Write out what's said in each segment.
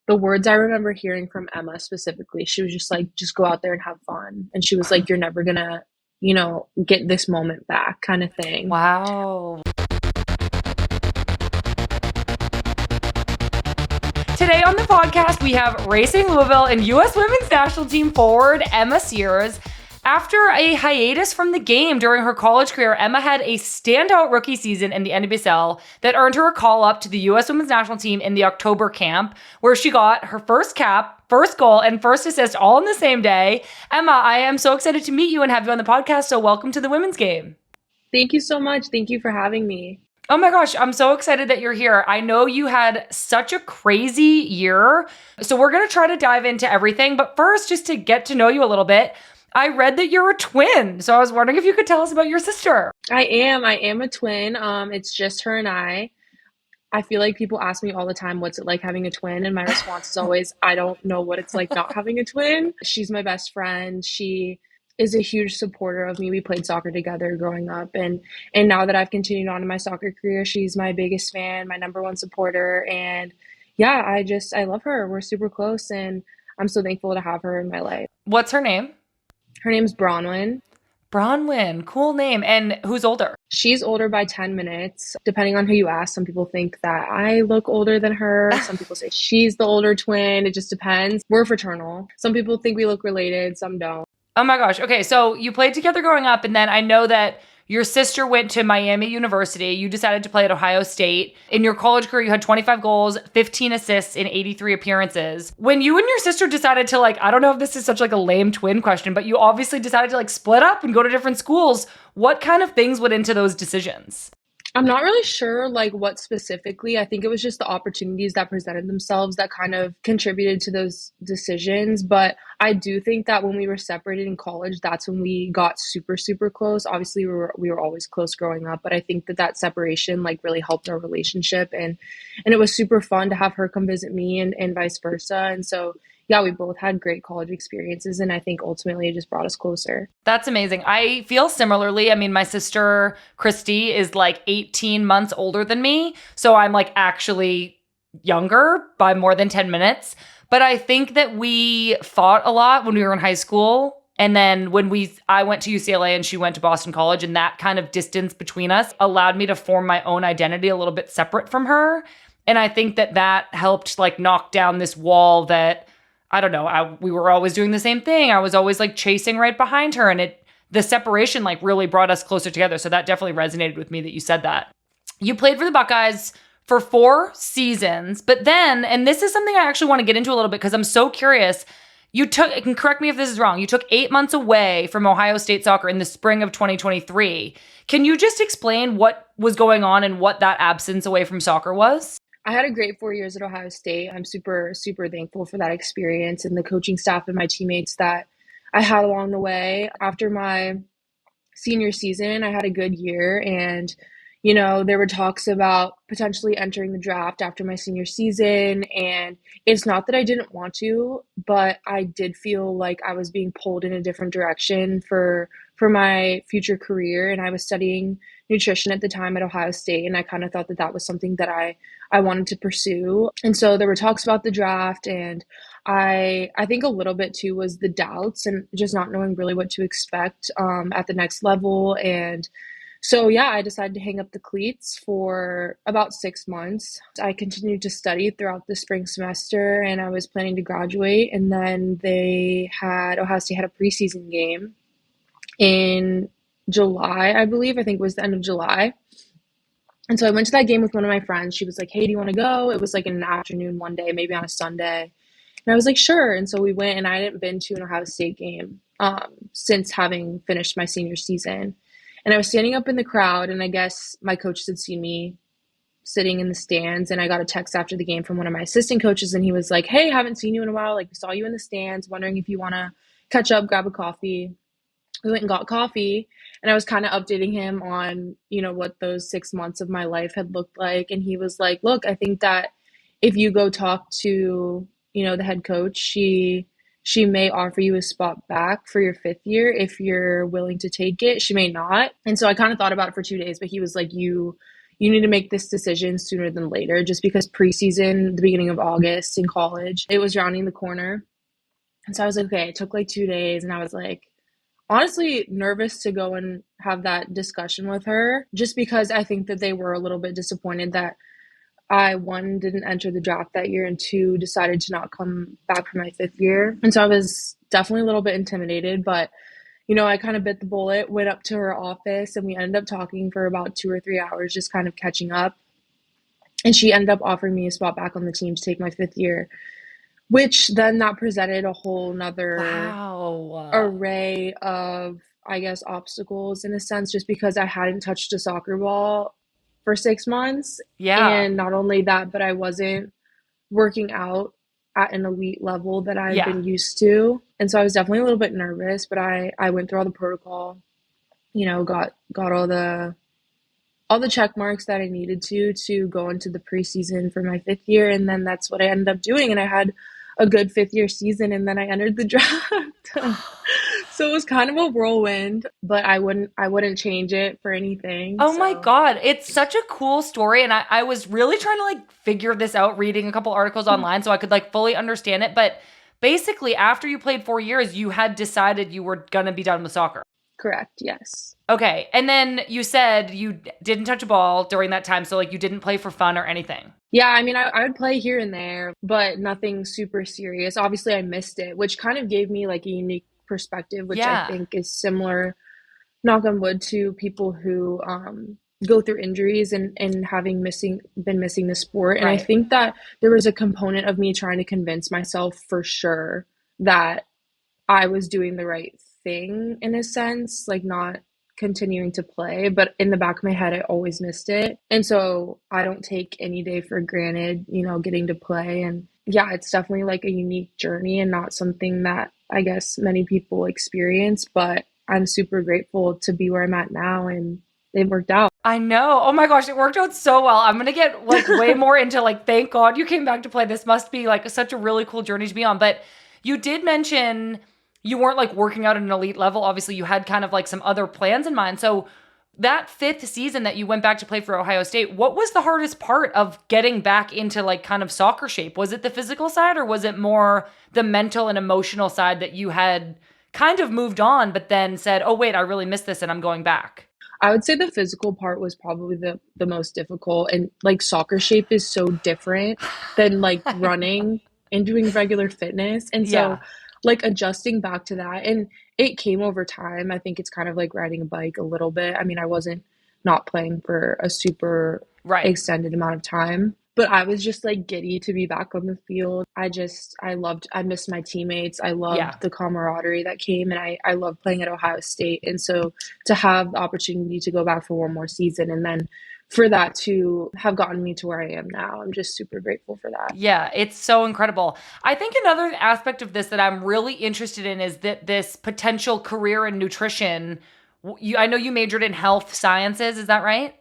The words I remember hearing from Emma specifically, she was just like, just go out there and have fun. And she was like, you're never gonna, get this moment back kind of thing. Wow. Today on the podcast, we have Racing Louisville and U.S. Women's National Team forward Emma Sears. After a hiatus from the game during her college career, Emma had a standout rookie season in the NWSL that earned her a call up to the U.S. Women's National Team in the October camp, where she got her first cap, first goal, and first assist all in the same day. Emma, I am so excited to meet you and have you on the podcast, so welcome to the Women's Game. Thank you so much. Thank you for having me. Oh my gosh, I'm so excited that you're here. I know you had such a crazy year, so we're going to try to dive into everything. But first, just to get to know you a little bit, I read that you're a twin. So I was wondering if you could tell us about your sister. I am a twin. It's just her and I. I feel like people ask me all the time, what's it like having a twin? And my response is always, I don't know what it's like not having a twin. She's my best friend. She is a huge supporter of me. We played soccer together growing up. And now that I've continued on in my soccer career, she's my biggest fan, my number one supporter. And yeah, I love her. We're super close and I'm so thankful to have her in my life. What's her name? Her name's Bronwyn. Bronwyn, cool name. And who's older? She's older by 10 minutes. Depending on who you ask, some people think that I look older than her. Some people say she's the older twin. It just depends. We're fraternal. Some people think we look related, some don't. Oh my gosh. Okay, so you played together growing up, and then I know that your sister went to Miami University. You decided to play at Ohio State. In your college career, you had 25 goals, 15 assists in 83 appearances. When you and your sister decided to I don't know if this is such a lame twin question, but you obviously decided to split up and go to different schools. What kind of things went into those decisions? I'm not really sure what specifically. I think it was just the opportunities that presented themselves that kind of contributed to those decisions. But I do think that when we were separated in college, that's when we got super, super close. Obviously, we were always close growing up, but I think that separation really helped our relationship. And it was super fun to have her come visit me and vice versa. And so yeah, we both had great college experiences, and I think ultimately it just brought us closer. That's amazing. I feel similarly. I mean, my sister, Christy, is 18 months older than me, so I'm actually younger by more than 10 minutes. But I think that we fought a lot when we were in high school. And then I went to UCLA and she went to Boston College, and that kind of distance between us allowed me to form my own identity a little bit separate from her. And I think that helped knock down this wall that, I don't know, we were always doing the same thing. I was always chasing right behind her, and the separation really brought us closer together. So that definitely resonated with me that you said that. You played for the Buckeyes for 4 seasons, but then, and this is something I actually want to get into a little bit because I'm so curious, and correct me if this is wrong, you took 8 months away from Ohio State soccer in the spring of 2023. Can you just explain what was going on and what that absence away from soccer was? I had a great 4 years at Ohio State. I'm super, super thankful for that experience and the coaching staff and my teammates that I had along the way. After my senior season, I had a good year, and there were talks about potentially entering the draft after my senior season. And it's not that I didn't want to, but I did feel like I was being pulled in a different direction for my future career. And I was studying nutrition at the time at Ohio State, and I kind of thought that was something that I wanted to pursue. And so there were talks about the draft, and I think a little bit too was the doubts and just not knowing really what to expect at the next level. And so yeah, I decided to hang up the cleats for about 6 months. I continued to study throughout the spring semester, and I was planning to graduate. And then Ohio State had a preseason game in July, I believe. I think it was the end of July. And so I went to that game with one of my friends. She was like, hey, do you want to go? It was in an afternoon one day, maybe on a Sunday. And I was like, sure. And so we went, and I hadn't been to an Ohio State game since having finished my senior season. And I was standing up in the crowd, and I guess my coaches had seen me sitting in the stands, and I got a text after the game from one of my assistant coaches, and he was like, hey, haven't seen you in a while. We saw you in the stands, wondering if you want to catch up, grab a coffee. We went and got coffee, and I was kind of updating him on, what those 6 months of my life had looked like. And he was like, look, I think that if you go talk to, the head coach, she may offer you a spot back for your 5th year if you're willing to take it. She may not. And so I kind of thought about it for 2 days, but he was like, you you need to make this decision sooner than later, just because preseason, the beginning of August in college, it was rounding the corner. And so I was like, okay, it took like 2 days, and I was like, honestly nervous to go and have that discussion with her, just because I think that they were a little bit disappointed that I, one, didn't enter the draft that year, and two, decided to not come back for my 5th year. And so I was definitely a little bit intimidated, but I kind of bit the bullet, went up to her office, and we ended up talking for about 2 or 3 hours, just kind of catching up. And she ended up offering me a spot back on the team to take my 5th year, which then that presented a whole nother array of, I guess, obstacles in a sense, just because I hadn't touched a soccer ball for 6 months. Yeah. And not only that, but I wasn't working out at an elite level that I've been used to. And so I was definitely a little bit nervous, but I went through all the protocol, got all the check marks that I needed to go into the preseason for my 5th year. And then that's what I ended up doing. And I had a good 5th year season, and then I entered the draft. So it was kind of a whirlwind, but I wouldn't change it for anything. Oh my God. It's such a cool story. And I was really trying to like figure this out, reading a couple articles online so I could like fully understand it. But basically, after you played 4 years, you had decided you were going to be done with soccer. Correct. Yes. Okay. And then you said you didn't touch a ball during that time. So like you didn't play for fun or anything. Yeah, I mean, I would play here and there, but nothing super serious. Obviously, I missed it, which kind of gave me like a unique perspective, which I think is similar, knock on wood, to people who go through injuries and having been missing the sport. And I think that there was a component of me trying to convince myself for sure that I was doing the right thing in a sense, like not continuing to play, but in the back of my head, I always missed it. And so I don't take any day for granted, getting to play. And yeah, it's definitely like a unique journey and not something that I guess many people experience, but I'm super grateful to be where I'm at now, and it worked out. I know. Oh my gosh, it worked out so well. I'm going to get like way more into like, thank God you came back to play. This must be like such a really cool journey to be on. But you did mention you weren't like working out at an elite level. Obviously, you had kind of like some other plans in mind. So that 5th season that you went back to play for Ohio State, what was the hardest part of getting back into like kind of soccer shape? Was it the physical side, or was it more the mental and emotional side that you had kind of moved on, but then said, oh wait, I really missed this and I'm going back? I would say the physical part was probably the most difficult. And like soccer shape is so different than like running and doing regular fitness. And so like adjusting back to that, and it came over time. I think it's kind of like riding a bike a little bit. I mean, I wasn't not playing for a super extended amount of time, but I was just like giddy to be back on the field. I missed my teammates. I loved the camaraderie that came, and I loved playing at Ohio State. And so to have the opportunity to go back for one more season, and then for that to have gotten me to where I am now, I'm just super grateful for that. Yeah, it's so incredible. I think another aspect of this that I'm really interested in is that this potential career in nutrition. I know you majored in health sciences, is that right?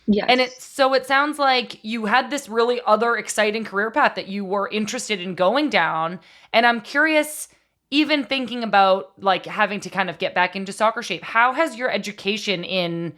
Yes. And it sounds like you had this really other exciting career path that you were interested in going down. And I'm curious, even thinking about like having to kind of get back into soccer shape, how has your education in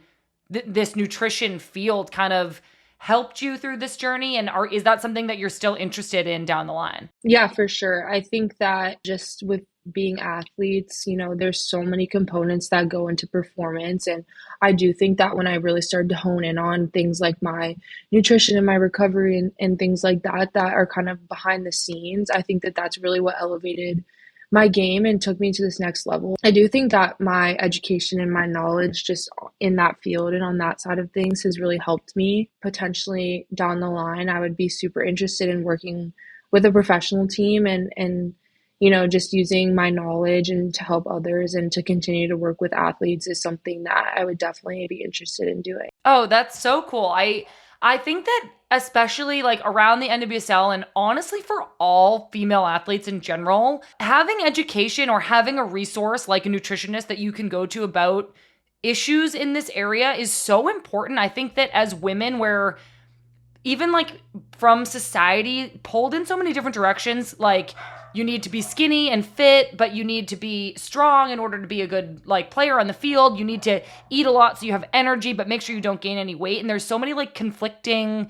this nutrition field kind of helped you through this journey? And is that something that you're still interested in down the line? Yeah, for sure. I think that just with being athletes, there's so many components that go into performance. And I do think that when I really started to hone in on things like my nutrition and my recovery and things like that are kind of behind the scenes, I think that that's really what elevated my game and took me to this next level. I do think that my education and my knowledge just in that field and on that side of things has really helped me. Potentially down the line, I would be super interested in working with a professional team and just using my knowledge and to help others and to continue to work with athletes is something that I would definitely be interested in doing. Oh, that's so cool. I think that especially like around the NWSL and honestly for all female athletes in general, having education or having a resource like a nutritionist that you can go to about issues in this area is so important. I think that as women, we're even like from society pulled in so many different directions, like you need to be skinny and fit, but you need to be strong in order to be a good like player on the field. You need to eat a lot so you have energy, but make sure you don't gain any weight. And there's so many like conflicting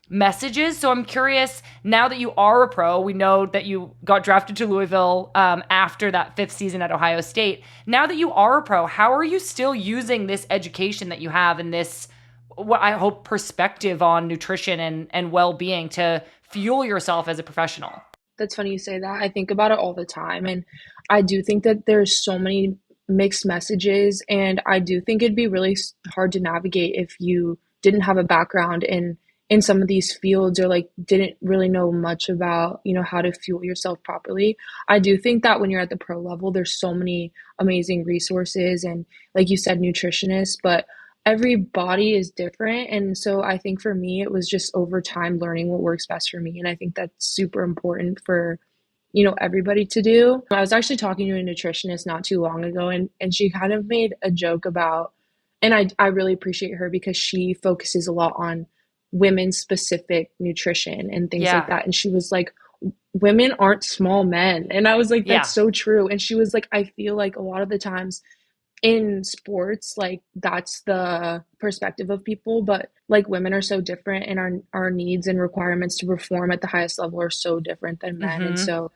messages. So I'm curious, now that you are a pro, we know that you got drafted to Louisville after that 5th season at Ohio State. Now that you are a pro, how are you still using this education that you have and this, what I hope, perspective on nutrition and well-being to fuel yourself as a professional? That's funny you say that. I think about it all the time. And I do think that there's so many mixed messages. And I do think it'd be really hard to navigate if you didn't have a background in some of these fields, or like didn't really know much about, how to fuel yourself properly. I do think that when you're at the pro level, there's so many amazing resources and, like you said, nutritionists, but every body is different. And so I think for me, it was just over time learning what works best for me. And I think that's super important for, everybody to do. I was actually talking to a nutritionist not too long ago, and she kind of made a joke about, and I really appreciate her because she focuses a lot on women specific nutrition and things like Yeah. that. And she was like, women aren't small men. And I was like, Yeah. that's so true. And she was like, I feel like a lot of the times in sports, like that's the perspective of people, but like women are so different, and our needs and requirements to perform at the highest level are so different than men. And Mm-hmm. so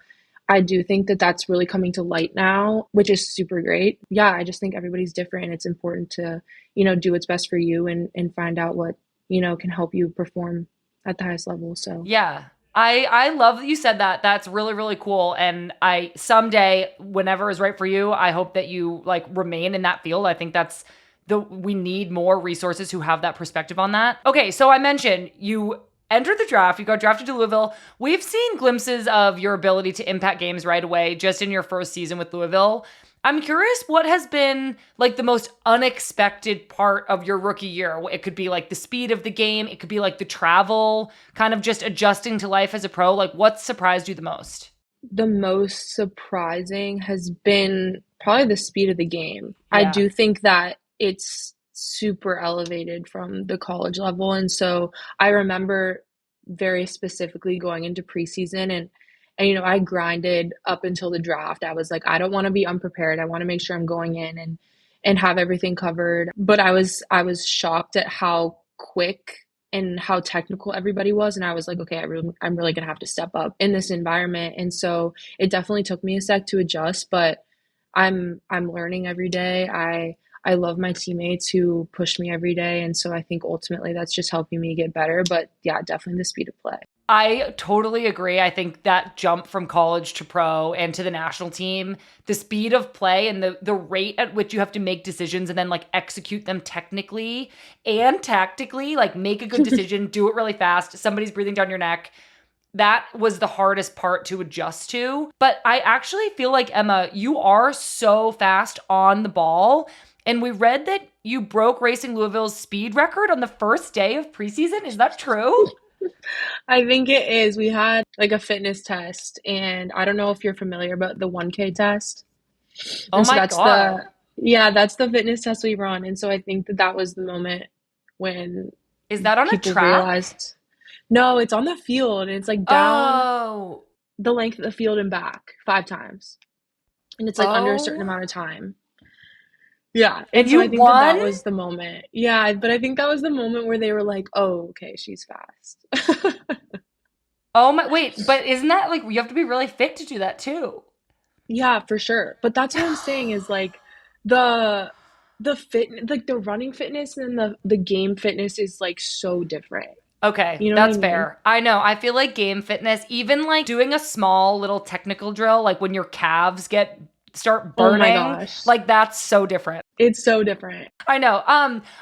I do think that that's really coming to light now, which is super great. Yeah, I just think everybody's different, and it's important to, do what's best for you and find out what, can help you perform at the highest level. So Yeah. I love that you said that. That's really, really cool. And I someday, whenever is right for you, I hope that you like remain in that field. I think that's we need more resources who have that perspective on that. Okay, so I mentioned you entered the draft, you got drafted to Louisville. We've seen glimpses of your ability to impact games right away just in your first season with Louisville. I'm curious what has been like the most unexpected part of your rookie year. It could be like the speed of the game. It could be like the travel, kind of just adjusting to life as a pro. Like what surprised you the most? the most surprising has been probably the speed of the game. I Yeah. do think that it's super elevated from the college level. And so I remember very specifically going into preseason, and I grinded up until the draft. I was like, I don't want to be unprepared. I want to make sure I'm going in and have everything covered. But I was shocked at how quick and how technical everybody was, and I was like, okay, I'm really gonna have to step up in this environment. And so it definitely took me a sec to adjust, but I'm learning every day. I love my teammates who push me every day, and so I think ultimately that's just helping me get better. But yeah, definitely the speed of play. I totally agree. I think that jump from college to pro and to the national team, the speed of play and the rate at which you have to make decisions and then like execute them technically and tactically, like make a good decision, do it really fast. Somebody's breathing down your neck. That was the hardest part to adjust to. But I actually feel like, Emma, you are so fast on the ball. And we read that you broke Racing Louisville's speed record on the first day of preseason. Is that true? I think it is. We had like a fitness test, and I don't know if you're familiar, but the 1K test. Oh And so my that's God. that's the fitness test we run. And so I think that that was the moment when Is that on a people track? realized, no, it's on the field, and it's like down Oh, the length of the field and back 5 times. And it's like under a certain oh. amount of time. Yeah. And And so you I think that won? that was the moment. Yeah. But I think that was the moment where they were like, oh, okay, she's fast. Oh my, wait, but isn't that like, you have to be really fit to do that too? Yeah, for sure. But that's what I'm saying is like the like the running fitness and the game fitness is like so different. Okay, You know what I that's mean? fair. I know. I feel like game fitness, even like doing a small little technical drill, like when your calves start Oh my burning, gosh. like that's so different. It's so different. I know.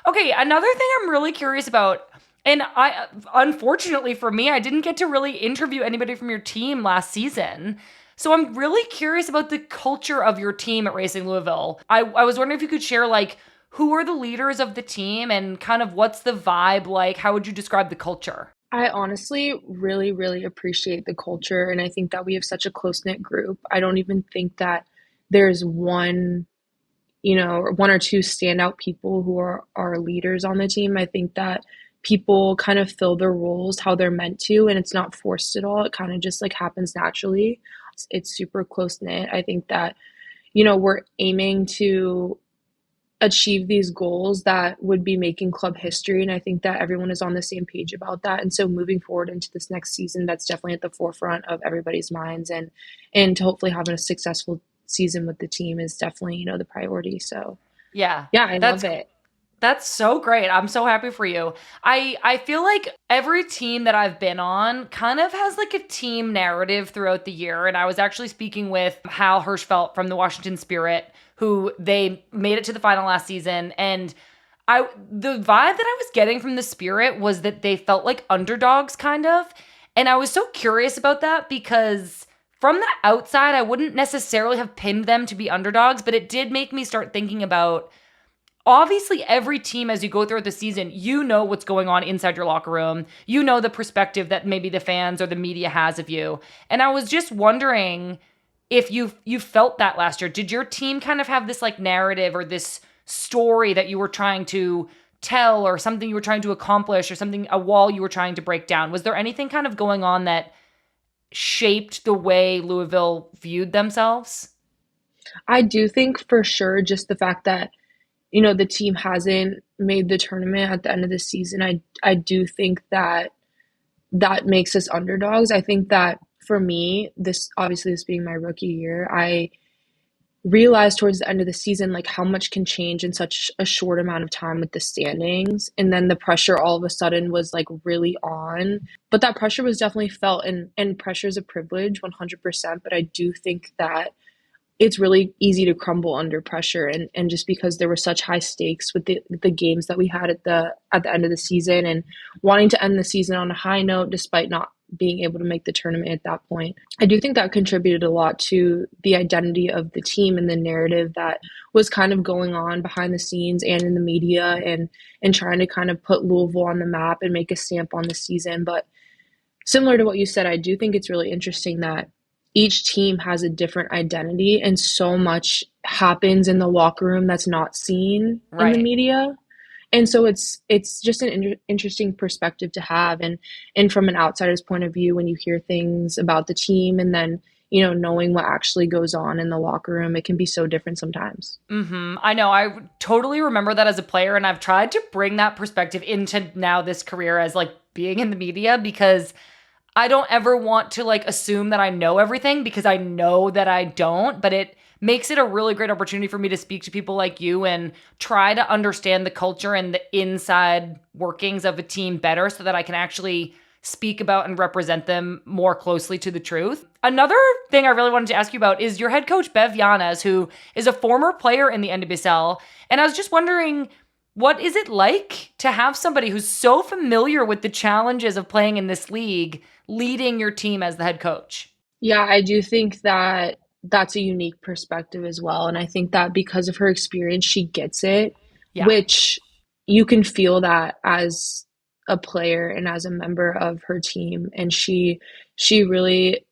Okay, another thing I'm really curious about, and I unfortunately for me, I didn't get to really interview anybody from your team last season. So I'm really curious about the culture of your team at Racing Louisville. I was wondering if you could share like who are the leaders of the team and kind of what's the vibe like? How would you describe the culture? I honestly really, really appreciate the culture, and I think that we have such a close-knit group. I don't even think that there's one or two standout people who are leaders on the team. I think that people kind of fill their roles how they're meant to, and it's not forced at all. It kind of just like happens naturally. It's super close knit. I think that, we're aiming to achieve these goals that would be making club history. And I think that everyone is on the same page about that. And so moving forward into this next season, that's definitely at the forefront of everybody's minds. And to hopefully having a successful season with the team is definitely, the priority. So Yeah. yeah, I love That's it. That's so great. I'm so happy for you. I feel like every team that I've been on kind of has like a team narrative throughout the year. And I was actually speaking with Hal Hirschfeld from the Washington Spirit, who they made it to the final last season. And the vibe that I was getting from the Spirit was that they felt like underdogs kind of. And I was so curious about that because from the outside, I wouldn't necessarily have pinned them to be underdogs, but it did make me start thinking about, obviously, every team, as you go through the season, you know what's going on inside your locker room. You know the perspective that maybe the fans or the media has of you. And I was just wondering if you felt that last year. Did your team kind of have this like narrative or this story that you were trying to tell, or something you were trying to accomplish, or something, a wall you were trying to break down? Was there anything kind of going on that shaped the way Louisville viewed themselves? I do think for sure just the fact that, the team hasn't made the tournament at the end of the season, I do think that that makes us underdogs. I think that for me, this being my rookie year, I realized towards the end of the season like how much can change in such a short amount of time with the standings, and then the pressure all of a sudden was like really on. But that pressure was definitely felt, and pressure is a privilege 100%, but I do think that it's really easy to crumble under pressure, and just because there were such high stakes with the games that we had at the end of the season, and wanting to end the season on a high note despite not being able to make the tournament at that point. I do think that contributed a lot to the identity of the team and the narrative that was kind of going on behind the scenes and in the media, and trying to kind of put Louisville on the map and make a stamp on the season. But similar to what you said, I do think it's really interesting that each team has a different identity, and so much happens in the locker room that's not seen in the Right. media. And so it's just an interesting perspective to have, and from an outsider's point of view, when you hear things about the team and then, knowing what actually goes on in the locker room, it can be so different sometimes. I know. I totally remember that as a player, and I've tried to bring that perspective into now this career as like being in the media, because I don't ever want to like assume that I know everything, because I know that I don't, but it makes it a really great opportunity for me to speak to people like you and try to understand the culture and the inside workings of a team better, so that I can actually speak about and represent them more closely to the truth. Another thing I really wanted to ask you about is your head coach, Bev Yanez, who is a former player in the NWSL. And I was just wondering, what is it like to have somebody who's so familiar with the challenges of playing in this league leading your team as the head coach? Yeah, I do think that that's a unique perspective as well. And I think that because of her experience, she gets it, Yeah. which you can feel that as a player and as a member of her team. And she really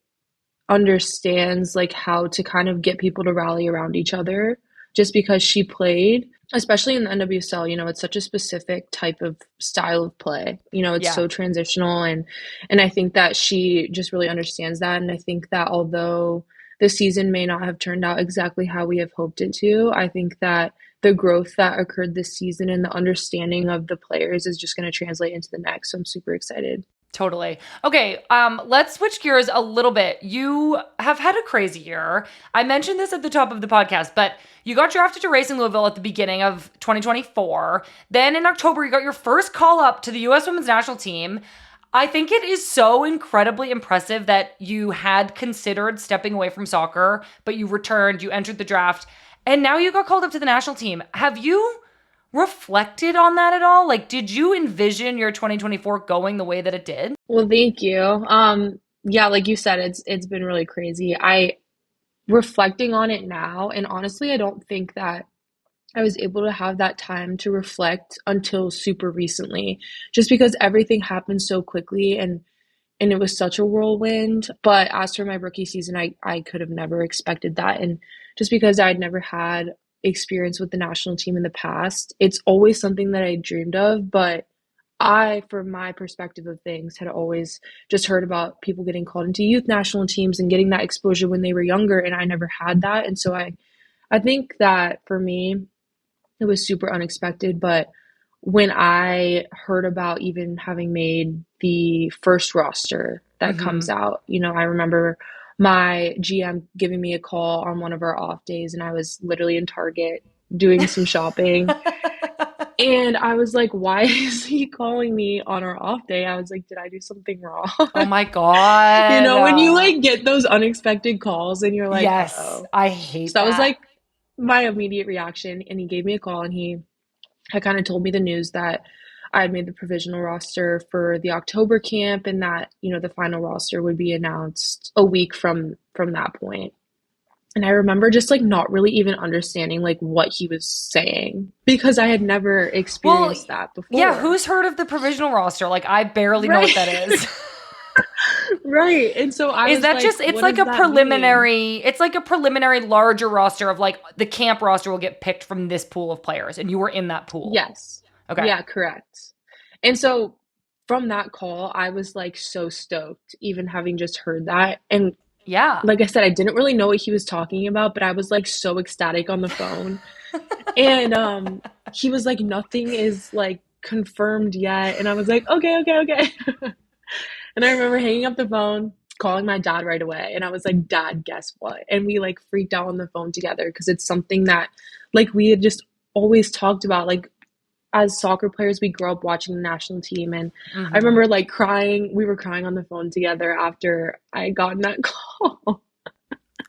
understands like how to kind of get people to rally around each other, just because she played, especially in the NWSL. It's such a specific type of style of play. It's Yeah. so transitional, and I think that she just really understands that. And I think that although the season may not have turned out exactly how we have hoped it to, I think that the growth that occurred this season and the understanding of the players is just going to translate into the next. So I'm super excited. Totally. Okay, let's switch gears a little bit. You have had a crazy year. I mentioned this at the top of the podcast, but you got drafted to Racing Louisville at the beginning of 2024. Then in October, you got your first call up to the U.S. Women's National Team. I think it is so incredibly impressive that you had considered stepping away from soccer, but you returned, you entered the draft, and now you got called up to the national team. Have you reflected on that at all? Like, did you envision your 2024 going the way that it did? Well, thank you. Yeah, like you said, it's been really crazy. I reflecting on it now, and honestly, I don't think that I was able to have that time to reflect until super recently, just because everything happened so quickly, and it was such a whirlwind. But as for my rookie season, I could have never expected that. And just because I'd never had experience with the national team in the past, it's always something that I dreamed of, but from my perspective of things, had always just heard about people getting called into youth national teams and getting that exposure when they were younger, and I never had that. And so I think that for me, it was super unexpected. But when I heard about even having made the first roster that comes Mm-hmm. out, I remember my GM giving me a call on one of our off days, and I was literally in Target doing some shopping. And I was like, why is he calling me on our off day? I was like, did I do something wrong? Oh my God. When you like get those unexpected calls and you're like, Yes, uh-oh. I So hate that was that. like my immediate reaction. And he gave me a call, and he had kind of told me the news that I had made the provisional roster for the October camp, and that, the final roster would be announced a week from that point. And I remember just like not really even understanding like what he was saying because I had never Well, experienced that yeah, before. who's heard of the provisional roster? Like, I barely know what that Right. is. Right. And so I Is was that like, just, what does that mean? it's like a preliminary larger roster of like the camp roster will get picked from this pool of players, and you were in that pool. Yes. Okay. Yeah, correct. And so from that call, I was like so stoked, even having just heard that. And Yeah. like I said, I didn't really know what he was talking about, but I was like so ecstatic on the phone. And he was like, nothing is like confirmed yet. And I was like, okay, okay, okay. And I remember hanging up the phone, calling my dad right away. And I was like, Dad, guess what? And we like freaked out on the phone together because it's something that like we had just always talked about. Like as soccer players, we grew up watching the national team. And I Mm-hmm. remember like crying. We were crying on the phone together after I had gotten that call. Oh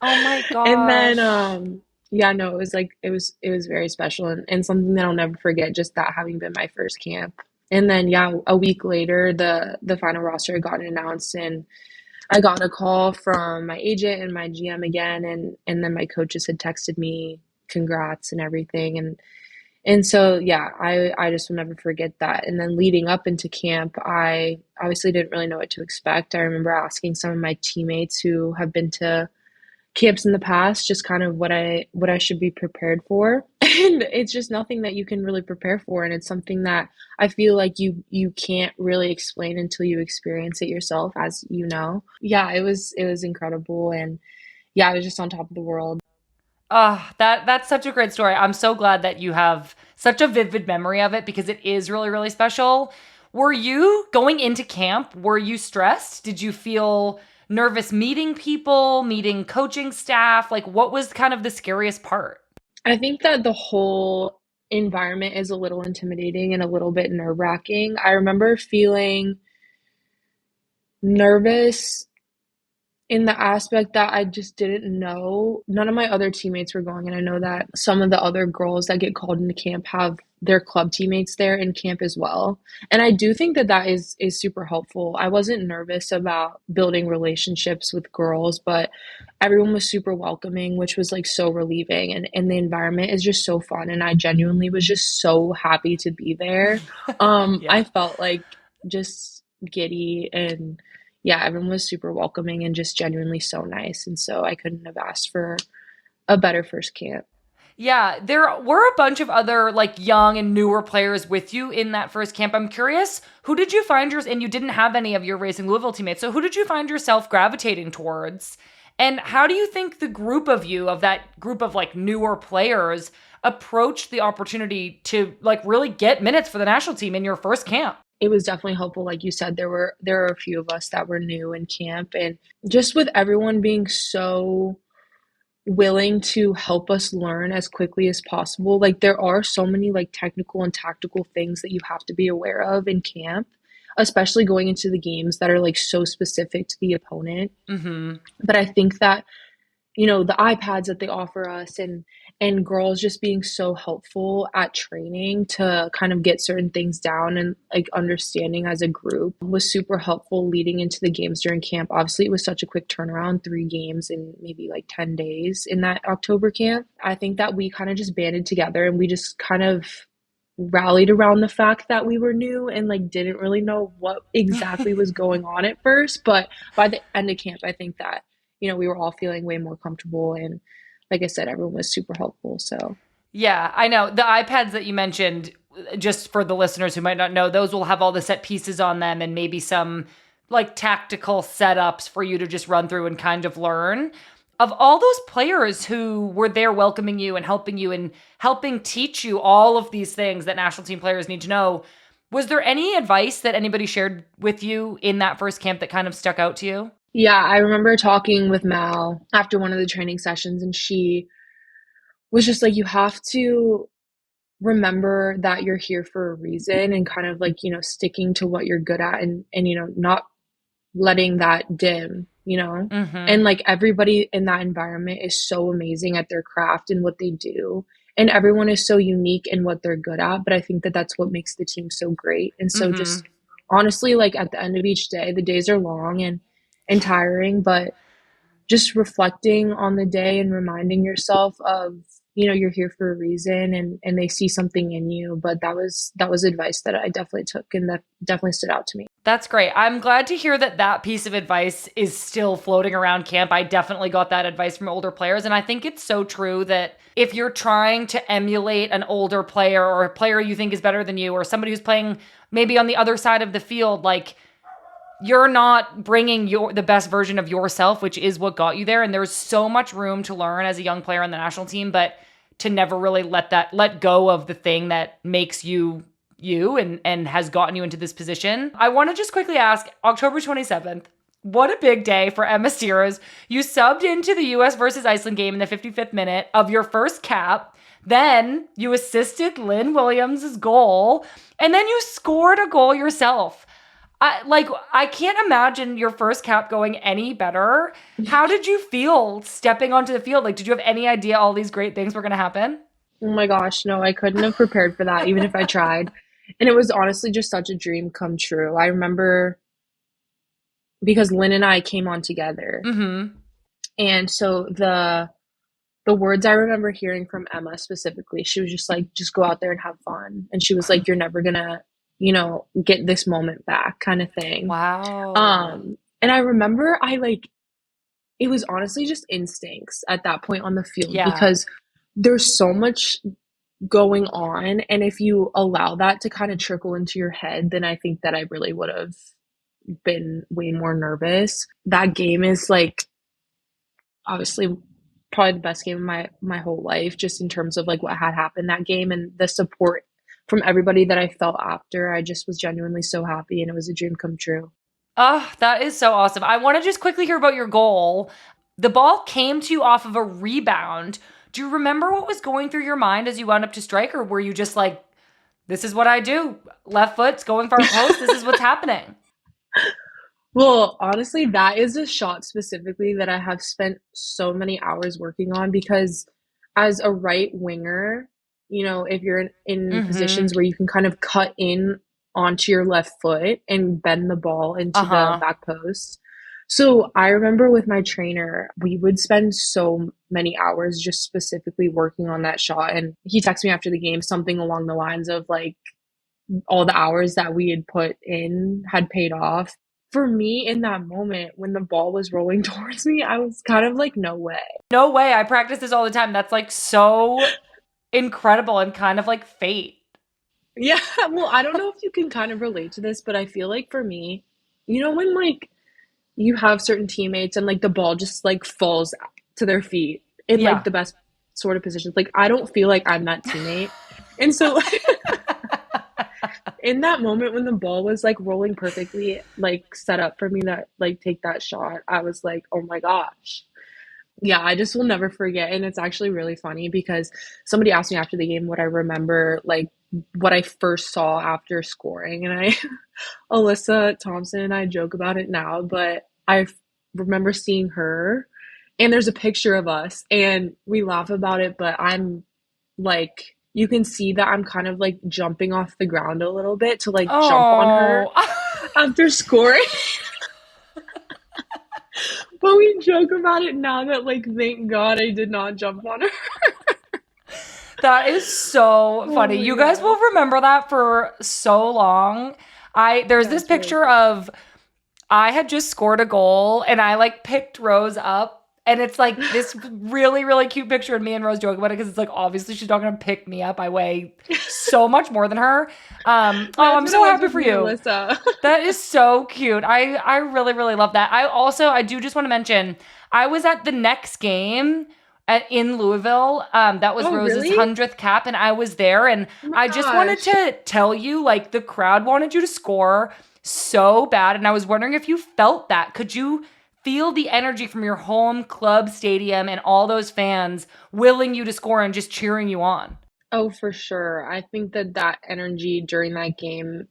my And then gosh. yeah, no, it was very special, and something that I'll never forget, just that having been my first camp. And then yeah, a week later the final roster had gotten announced, and I got a call from my agent and my GM again, and then my coaches had texted me congrats and everything. And so yeah, I just will never forget that. And then leading up into camp, I obviously didn't really know what to expect. I remember asking some of my teammates who have been to camps in the past, just kind of what I should be prepared for. And it's just nothing that you can really prepare for, and it's something that I feel like you can't really explain until you experience it yourself, as you know. Yeah, it was incredible, and yeah, I was just on top of the world. That's such a great story. I'm so glad that you have such a vivid memory of it because it is really, really special. Were you going into camp? Were you stressed? Did you feel nervous meeting people, meeting coaching staff? Like, what was kind of the scariest part? I think that the whole environment is a little intimidating and a little bit nerve-wracking. I remember feeling nervous in the aspect that I just didn't know. None of my other teammates were going, and I know that some of the other girls that get called into camp have their club teammates there in camp as well. And I do think that that is super helpful. I wasn't nervous about building relationships with girls, but everyone was super welcoming, which was like so relieving. And the environment is just so fun, and I genuinely was just so happy to be there. Yeah. I felt like just giddy, and yeah, everyone was super welcoming and just genuinely so nice. And so I couldn't have asked for a better first camp. Yeah, there were a bunch of other like young and newer players with you in that first camp. I'm curious, who did you find yours and you didn't have any of your Racing Louisville teammates. So who did you find yourself gravitating towards? And how do you think the group of you, of that group of like newer players, approached the opportunity to like really get minutes for the national team in your first camp? It was definitely helpful. Like you said, there were a few of us that were new in camp, and just with everyone being so willing to help us learn as quickly as possible. Like there are so many like technical and tactical things that you have to be aware of in camp, especially going into the games that are like so specific to the opponent. Mm-hmm. But I think that the iPads that they offer us, and girls just being so helpful at training to kind of get certain things down, and like understanding as a group was super helpful leading into the games during camp. Obviously, it was such a quick turnaround, 3 games in maybe like 10 days in that October camp. I think that we kind of just banded together, and we just kind of rallied around the fact that we were new and like didn't really know what exactly was going on at first. But by the end of camp, I think that we were all feeling way more comfortable. And like I said, everyone was super helpful. So Yeah, I know. The iPads that you mentioned, just for the listeners who might not know, those will have all the set pieces on them and maybe some like tactical setups for you to just run through and kind of learn. Of all those players who were there welcoming you and helping teach you all of these things that national team players need to know, was there any advice that anybody shared with you in that first camp that kind of stuck out to you? Yeah, I remember talking with Mal after one of the training sessions, and she was just like, you have to remember that you're here for a reason, and kind of like, sticking to what you're good at, and not letting that dim, and like everybody in that environment is so amazing at their craft and what they do, and everyone is so unique in what they're good at, but I think that that's what makes the team so great. And so just honestly, like at the end of each day, the days are long and tiring, but just reflecting on the day and reminding yourself of, you're here for a reason, and they see something in you. But that was advice that I definitely took, and that definitely stood out to me. That's great. I'm glad to hear that piece of advice is still floating around camp. I definitely got that advice from older players. And I think it's so true that if you're trying to emulate an older player or a player you think is better than you, or somebody who's playing maybe on the other side of the field, like, you're not bringing the best version of yourself, which is what got you there. And there's so much room to learn as a young player on the national team, but to never really let go of the thing that makes you and has gotten you into this position. I want to just quickly ask, October 27th, what a big day for Emma Sears. You subbed into the US versus Iceland game in the 55th minute of your first cap. Then you assisted Lynn Williams' goal, and then you scored a goal yourself. I can't imagine your first cap going any better. How did you feel stepping onto the field? Like, did you have any idea all these great things were going to happen? Oh my gosh, no, I couldn't have prepared for that, even if I tried. And it was honestly just such a dream come true. I remember because Lynn and I came on together. And so the words I remember hearing from Emma specifically, she was just like, just go out there and have fun. And she was like, you're never gonna, get this moment back, kind of thing. Wow. And I remember it was honestly just instincts at that point on the field, because there's so much going on. And if you allow that to kind of trickle into your head, then I think that I really would have been way more nervous. That game is like, obviously probably the best game of my whole life, just in terms of like what had happened that game and the support from everybody that I felt after. I just was genuinely so happy, and it was a dream come true. Oh, that is so awesome. I want to just quickly hear about your goal. The ball came to you off of a rebound. Do you remember what was going through your mind as you wound up to strike, or were you just like, this is what I do, left foot's going far post, this is what's happening? Well, honestly, that is a shot specifically that I have spent so many hours working on, because as a right winger, if you're in positions where you can kind of cut in onto your left foot and bend the ball into the back post. So I remember with my trainer, we would spend so many hours just specifically working on that shot. And he texted me after the game something along the lines of like, all the hours that we had put in had paid off. For me, in that moment, when the ball was rolling towards me, I was kind of like, no way. No way. I practice this all the time. That's like so incredible and kind of like fate. Yeah, well, I don't know if you can kind of relate to this, but I feel like for me, when like you have certain teammates and like the ball just like falls to their feet in like the best sort of positions. Like, I don't feel like I'm that teammate. And so in that moment when the ball was like rolling perfectly, like set up for me to like take that shot, I was like, oh my gosh. Yeah, I just will never forget. And it's actually really funny because somebody asked me after the game what I remember, like what I first saw after scoring. And Alyssa Thompson and I joke about it now, but I remember seeing her, and there's a picture of us and we laugh about it, but I'm like, you can see that I'm kind of like jumping off the ground a little bit to like jump on her after scoring. But we joke about it now that like, thank God I did not jump on her. That is so funny. You guys will remember that for so long. There's this picture of, I had just scored a goal and I like picked Rose up And it's like this really, really cute picture of me and Rose joking about it because it's like, obviously she's not going to pick me up. I weigh so much more than her. I'm so happy for you. Alyssa. That is so cute. I really, really love that. I do just want to mention, I was at the next game in Louisville. That was Oh, Rose's really? 100th cap, and I was there. And Oh my I just wanted gosh. to tell you, like, the crowd wanted you to score so bad. And I was wondering if you felt that. Could you feel the energy from your home club stadium and all those fans willing you to score and just cheering you on? Oh, for sure. I think that that energy during that game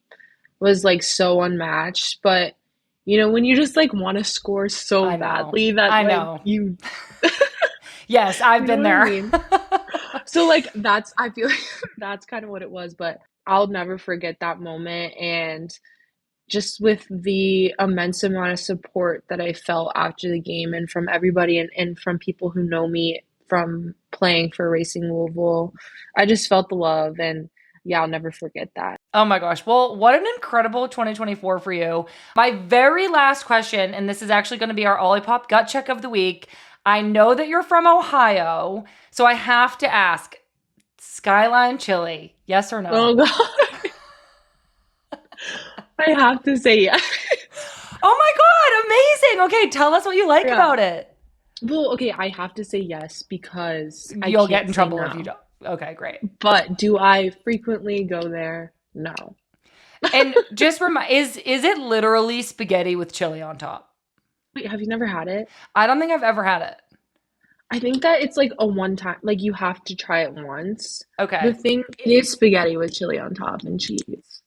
was like so unmatched. But when you just like want to score so I know. badly that I like know. you, Yes, I've you know been what I there. mean? So like I feel like that's kind of what it was. But I'll never forget that moment. And just with the immense amount of support that I felt after the game and from everybody and from people who know me from playing for Racing Louisville, I just felt the love. And yeah, I'll never forget that. Oh my gosh. Well, what an incredible 2024 for you. My very last question, and this is actually going to be our Olipop gut check of the week. I know that you're from Ohio, so I have to ask, Skyline Chili, yes or no? Oh God, I have to say yes. Oh my God, amazing. Okay, tell us what you like Yeah. about it. Well, okay, I have to say yes because I You'll get can't in say trouble if you no. don't. Okay, great. But do I frequently go there? No. And just remind, is it literally spaghetti with chili on top? Wait, have you never had it? I don't think I've ever had it. I think that it's like a one time, like you have to try it once. The Okay. thing, it is spaghetti with chili on top and cheese,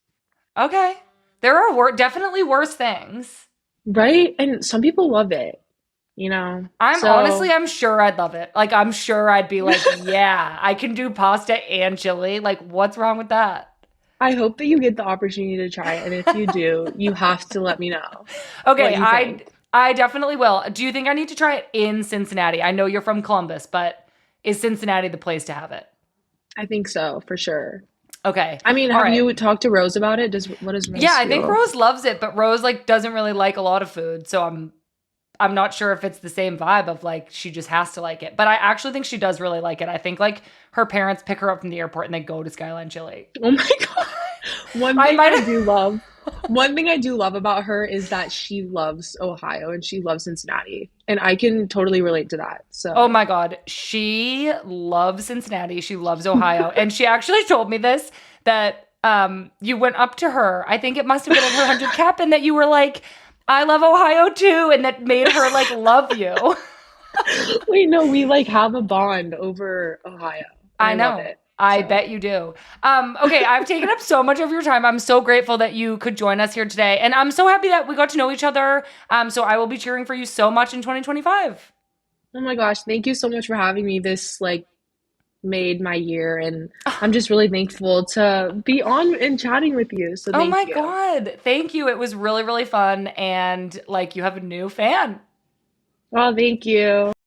Okay. There are definitely worse things. right? And some people love it, you know? So I'm sure I'd love it. Like, I'm sure I'd be like, yeah, I can do pasta and chili. Like, what's wrong with that? I hope that you get the opportunity to try it. And if you do, you have to let me know what Okay, you think. I definitely will. Do you think I need to try it in Cincinnati? I know you're from Columbus, but is Cincinnati the place to have it? I think so, for sure. Okay. I mean, All have right. you talked to Rose about it? What does Yeah, Rose I think feel? Rose loves it, but Rose like doesn't really like a lot of food, so I'm not sure if it's the same vibe of like she just has to like it. But I actually think she does really like it. I think like her parents pick her up from the airport and they go to Skyline Chili. Oh my God. One I thing might I do love, one thing I do love about her is that she loves Ohio and she loves Cincinnati. And I can totally relate to that. Oh So, my God. She loves Cincinnati. She loves Ohio. And she actually told me this that you went up to her. I think it must have been at her 100 cap and that you were like, I love Ohio too. And that made her like love you. wait, no, we like have a bond over Ohio and I I love know. it. I So, bet you do. Okay, I've taken up so much of your time. I'm so grateful that you could join us here today. And I'm so happy that we got to know each other. So I will be cheering for you so much in 2025. oh my gosh, thank you so much for having me. This like made my year and I'm just really thankful to be on and chatting with you. So, Oh thank my you. God. Thank you. It was really, really fun. And like you have a new fan. Oh, thank you.